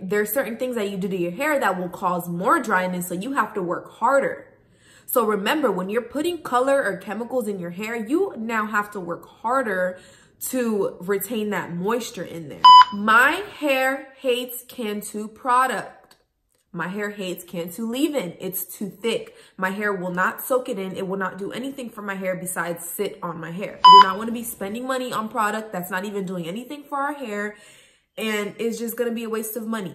there's certain things that you do to your hair that will cause more dryness, so you have to work harder. So remember, when you're putting color or chemicals in your hair, you now have to work harder to retain that moisture in there. My hair hates Cantu product. My hair hates Cantu leave-in. It's too thick. My hair will not soak it in. It will not do anything for my hair besides sit on my hair. I do not want to be spending money on product that's not even doing anything for our hair, and it's just going to be a waste of money.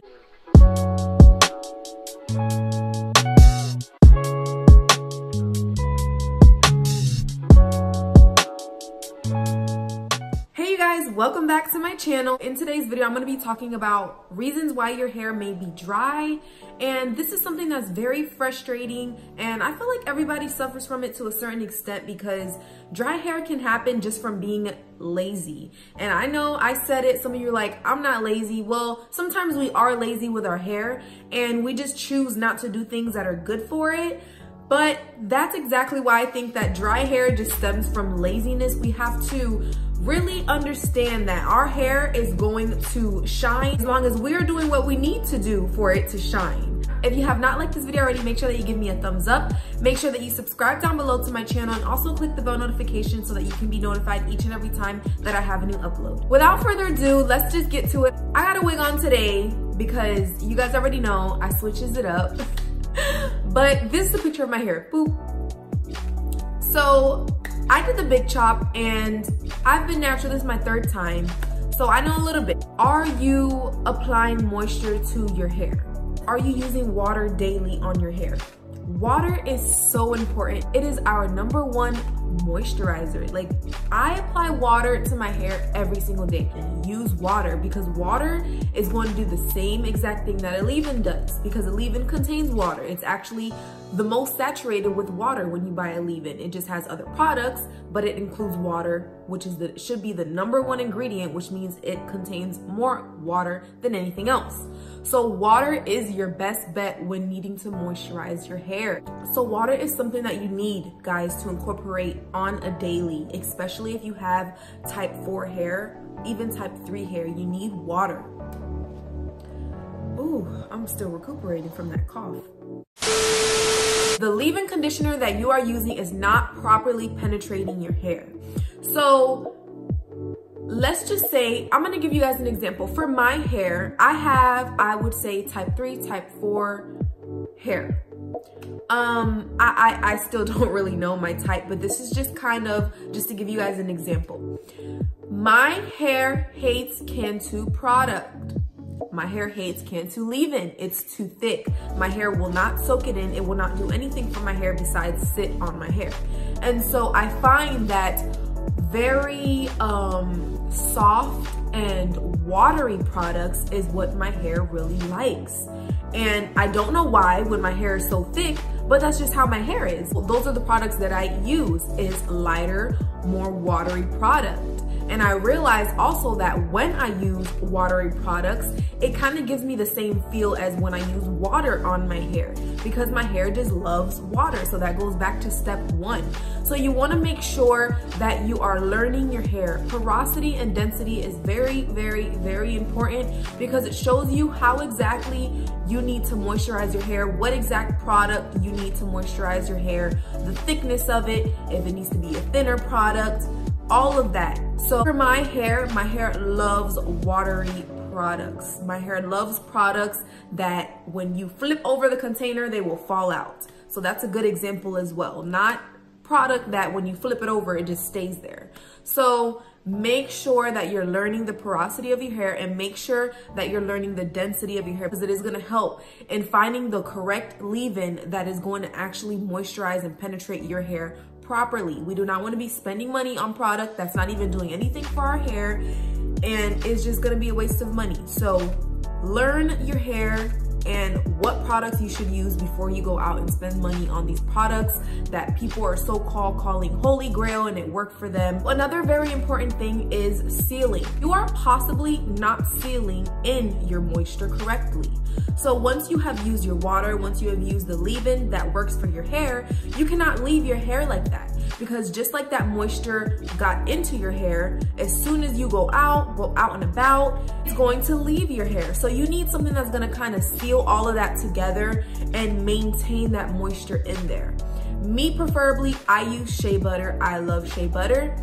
Welcome back to my channel. In today's video, I'm going to be talking about reasons why your hair may be dry. And this is something that's very frustrating, and I feel like everybody suffers from it to a certain extent because dry hair can happen just from being lazy. And I know I said it, some of you are like, I'm not lazy. Well, sometimes we are lazy with our hair and we just choose not to do things that are good for it. But that's exactly why I think that dry hair just stems from laziness. We have to really understand that our hair is going to shine as long as we're doing what we need to do for it to shine. If you have not liked this video already, make sure that you give me a thumbs up. Make sure that you subscribe down below to my channel and also click the bell notification so that you can be notified each and every time that I have a new upload. Without further ado, let's just get to it. I got a wig on today because you guys already know I switches it up. But this is a picture of my hair. Boop. So I did the big chop and I've been natural. This is my third time, so I know a little bit. Are you applying moisture to your hair? Are you using water daily on your hair? Water is so important. It is our #1 moisturizer. Like, I apply water to my hair every single day. Use water because water is going to do the same exact thing that a leave-in does, because a leave-in contains water. It's actually the most saturated with water when you buy a leave-in. It just has other products, but it includes water, which is should be the #1 ingredient, which means it contains more water than anything else. So water is your best bet when needing to moisturize your hair. So water is something that you need, guys, to incorporate on a daily, especially if you have type 4 hair, even type 3 hair, you need water. Ooh, I'm still recuperating from that cough. The leave-in conditioner that you are using is not properly penetrating your hair. So let's just say, I'm gonna give you guys an example. For my hair, I have, I would say type 3, type 4 hair. I still don't really know my type, but this is just kind of, just to give you guys an example. My hair hates Cantu product. My hair hates Cantu leave-in. It's too thick. My hair will not soak it in. It will not do anything for my hair besides sit on my hair. And so I find that very soft and watery products is what my hair really likes. And I don't know why when my hair is so thick, but that's just how my hair is. Well, those are the products that I use, is lighter, more watery product. And I realized also that when I use watery products, it kind of gives me the same feel as when I use water on my hair, because my hair just loves water. So that goes back to step 1. So you want to make sure that you are learning your hair. Porosity and density is very, very, very important because it shows you how exactly you need to moisturize your hair, what exact product you need to moisturize your hair, the thickness of it, if it needs to be a thinner product, all of that. So for my hair loves watery products. My hair loves products that when you flip over the container, they will fall out. So that's a good example as well. Not product that when you flip it over, it just stays there. So make sure that you're learning the porosity of your hair and make sure that you're learning the density of your hair, because it is going to help in finding the correct leave-in that is going to actually moisturize and penetrate your hair properly. We do not want to be spending money on product that's not even doing anything for our hair, and it's just going to be a waste of money. So learn your hair and what products you should use before you go out and spend money on these products that people are so-called calling holy grail and it worked for them. Another very important thing is sealing. You are possibly not sealing in your moisture correctly. So once you have used your water, once you have used the leave-in that works for your hair, you cannot leave your hair like that. because just like that moisture got into your hair, as soon as you go out and about, it's going to leave your hair. So you need something that's gonna kind of seal all of that together and maintain that moisture in there. Me preferably, I use shea butter. I love shea butter.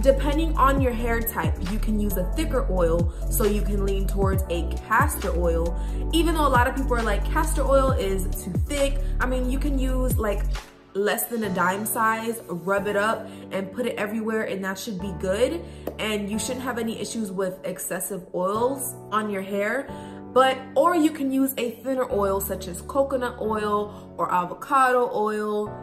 Depending on your hair type, you can use a thicker oil, so you can lean towards a castor oil. Even though a lot of people are like, castor oil is too thick. I mean, you can use like less than a dime size, rub it up and put it everywhere, and that should be good. And you shouldn't have any issues with excessive oils on your hair. Or you can use a thinner oil such as coconut oil or avocado oil,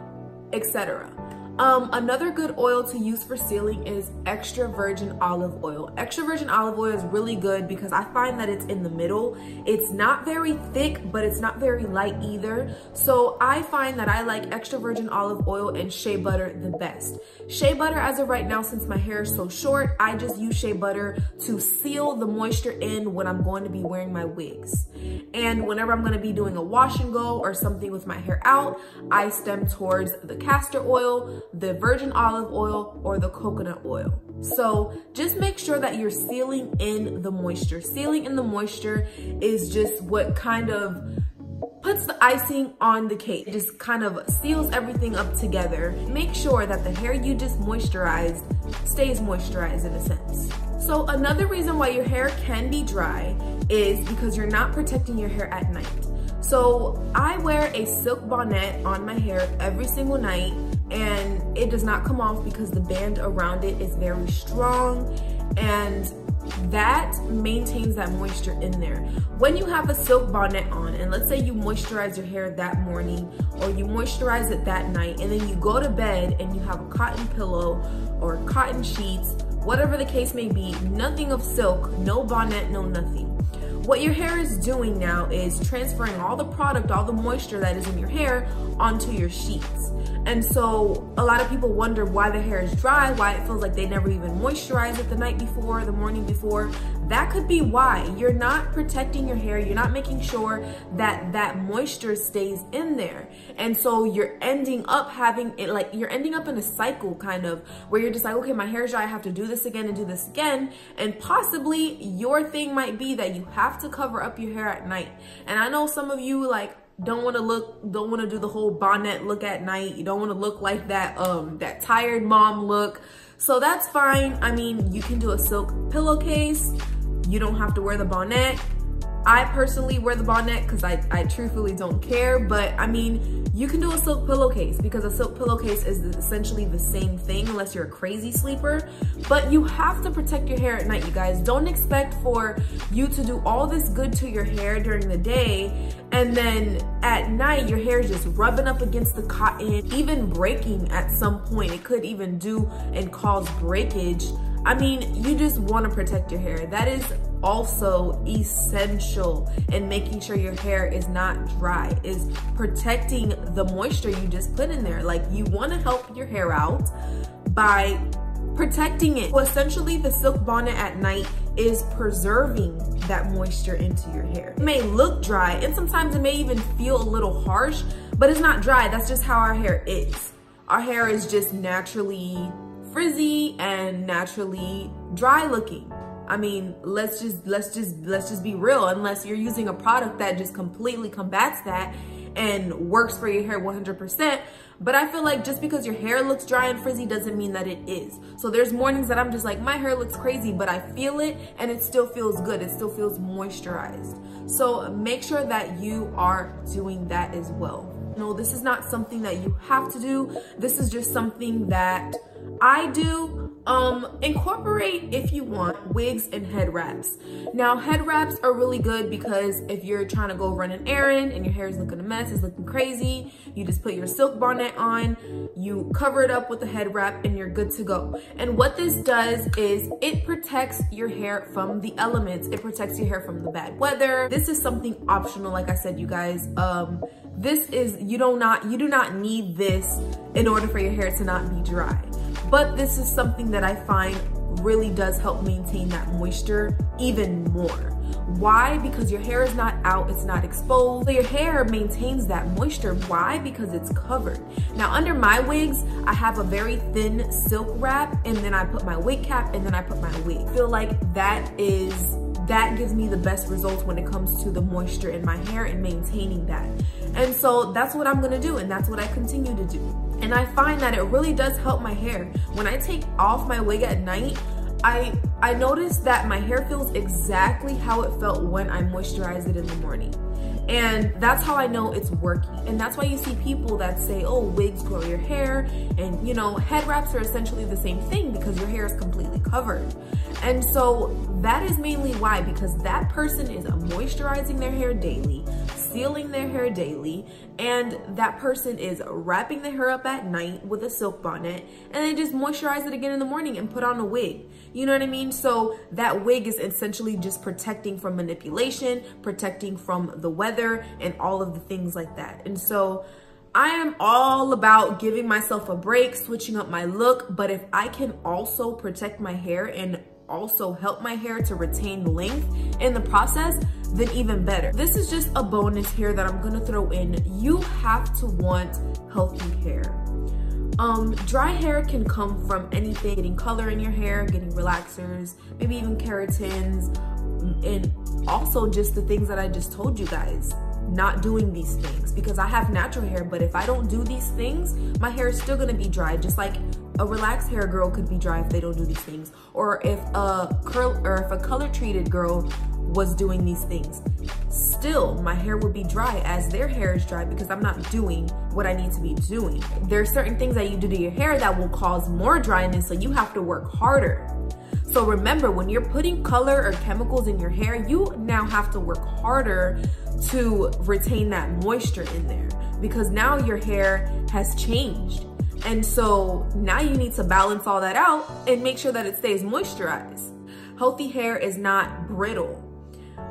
etc. Another good oil to use for sealing is extra virgin olive oil. Extra virgin olive oil is really good because I find that it's in the middle. It's not very thick, but it's not very light either. So I find that I like extra virgin olive oil and shea butter the best. Shea butter, as of right now, since my hair is so short, I just use shea butter to seal the moisture in when I'm going to be wearing my wigs. And whenever I'm going to be doing a wash and go or something with my hair out, I stem towards the castor oil, the virgin olive oil, or the coconut oil. So just make sure that you're sealing in the moisture. Sealing in the moisture is just what kind of puts the icing on the cake. It just kind of seals everything up together. Make sure that the hair you just moisturized stays moisturized in a sense. So another reason why your hair can be dry is because you're not protecting your hair at night. So I wear a silk bonnet on my hair every single night, and it does not come off because the band around it is very strong, and that maintains that moisture in there. When you have a silk bonnet on, and let's say you moisturize your hair that morning or you moisturize it that night, and then you go to bed and you have a cotton pillow or cotton sheets, whatever the case may be, nothing of silk, no bonnet, no nothing. What your hair is doing now is transferring all the product, all the moisture that is in your hair onto your sheets. And so a lot of people wonder why the hair is dry, why it feels like they never even moisturized it the night before, the morning before. That could be why. You're not protecting your hair. You're not making sure that that moisture stays in there. And so you're ending up having it, like you're ending up in a cycle kind of where you're just like, okay, my hair is dry, I have to do this again and do this again. And possibly your thing might be that you have to cover up your hair at night. And I know some of you like don't want to do the whole bonnet look at night. You don't want to look like that that tired mom look. So that's fine. I mean, you can do a silk pillowcase. You don't have to wear the bonnet. I personally wear the bonnet because I truthfully don't care, but I mean, you can do a silk pillowcase because a silk pillowcase is essentially the same thing unless you're a crazy sleeper. But you have to protect your hair at night, you guys. Don't expect for you to do all this good to your hair during the day and then at night your hair is just rubbing up against the cotton, even breaking at some point. It could even do and cause breakage. I mean, you just want to protect your hair. That is also essential in making sure your hair is not dry, is protecting the moisture you just put in there. Like, you want to help your hair out by protecting it. So essentially, the silk bonnet at night is preserving that moisture into your hair. It may look dry, and sometimes it may even feel a little harsh, but it's not dry. That's just how our hair is. Our hair is just naturally frizzy and naturally dry looking. I mean, let's just be real. Unless you're using a product that just completely combats that and works for your hair 100%. But I feel like just because your hair looks dry and frizzy doesn't mean that it is. So there's mornings that I'm just like, my hair looks crazy, but I feel it and it still feels good. It still feels moisturized. So make sure that you are doing that as well. No, this is not something that you have to do. This is just something that I do. Incorporate, if you want, wigs and head wraps. Now, head wraps are really good because if you're trying to go run an errand and your hair is looking a mess, it's looking crazy, you just put your silk bonnet on, you cover it up with a head wrap, and you're good to go. And what this does is it protects your hair from the elements. It protects your hair from the bad weather. This is something optional, like I said, you guys. This is, you do not need this in order for your hair to not be dry. But this is something that I find really does help maintain that moisture even more. Why? Because your hair is not out, it's not exposed. So your hair maintains that moisture. Why? Because it's covered. Now under my wigs, I have a very thin silk wrap, and then I put my wig cap, and then I put my wig. I feel like that gives me the best results when it comes to the moisture in my hair and maintaining that. And so that's what I'm gonna do, and that's what I continue to do. And I find that it really does help my hair. When I take off my wig at night, I notice that my hair feels exactly how it felt when I moisturize it in the morning. And that's how I know it's working. And that's why you see people that say, oh, wigs grow your hair. And you know, head wraps are essentially the same thing because your hair is completely covered. And so that is mainly why, because that person is moisturizing their hair daily, sealing their hair daily, and that person is wrapping their hair up at night with a silk bonnet, and then just moisturize it again in the morning and put on a wig. You know what I mean? So that wig is essentially just protecting from manipulation, protecting from the weather, and all of the things like that. And so I am all about giving myself a break, switching up my look, but if I can also protect my hair and also help my hair to retain length in the process, then even better. This is just a bonus here that I'm gonna throw in. You have to want healthy hair. Dry hair can come from anything, getting color in your hair, getting relaxers, maybe even keratins, and also just the things that I just told you guys. Not doing these things, because I have natural hair, but if I don't do these things, my hair is still gonna be dry, just like a relaxed hair girl could be dry if they don't do these things, or if a color treated girl was doing these things, still my hair would be dry as their hair is dry because I'm not doing what I need to be doing. There are certain things that you do to your hair that will cause more dryness, so you have to work harder. So remember, when you're putting color or chemicals in your hair, you now have to work harder to retain that moisture in there, because now your hair has changed. And so now you need to balance all that out and make sure that it stays moisturized. Healthy hair is not brittle.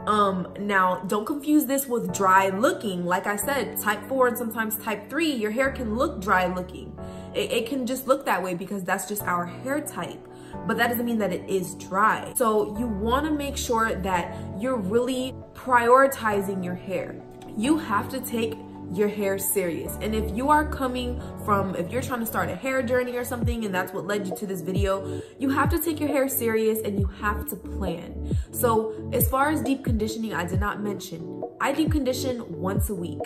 Now don't confuse this with dry looking. Like I said, type 4 and sometimes type 3, your hair can look dry looking. It can just look that way because that's just our hair type. But that doesn't mean that it is dry. So you wanna make sure that you're really prioritizing your hair. You have to take your hair serious. And if you are if you're trying to start a hair journey or something, and that's what led you to this video, you have to take your hair serious and you have to plan. So as far as deep conditioning, I did not mention, I deep condition once a week.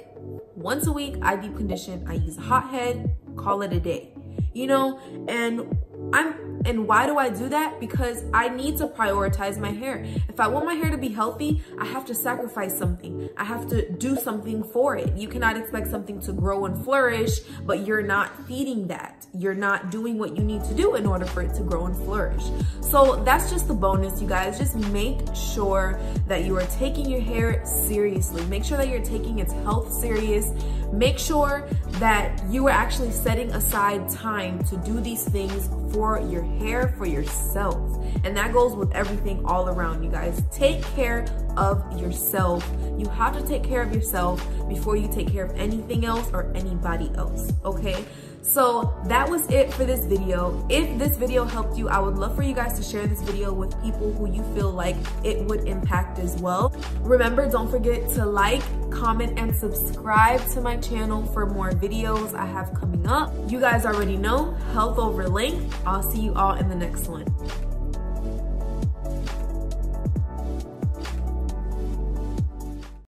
Once a week, I deep condition. I use a hot head, call it a day, you know, and why do I do that? Because I need to prioritize my hair. If I want my hair to be healthy, I have to sacrifice something. I have to do something for it. You cannot expect something to grow and flourish, but you're not feeding that. You're not doing what you need to do in order for it to grow and flourish. So that's just the bonus, you guys. Just make sure that you are taking your hair seriously. Make sure that you're taking its health serious. Make sure that you are actually setting aside time to do these things for your hair, for yourself. And that goes with everything all around, you guys. Take care of yourself. You have to take care of yourself before you take care of anything else or anybody else, okay? So that was it for this video. If this video helped you, I would love for you guys to share this video with people who you feel like it would impact as well. Remember, don't forget to like, comment, and subscribe to my channel for more videos I have coming up. You guys already know, health over length. I'll see you all in the next one.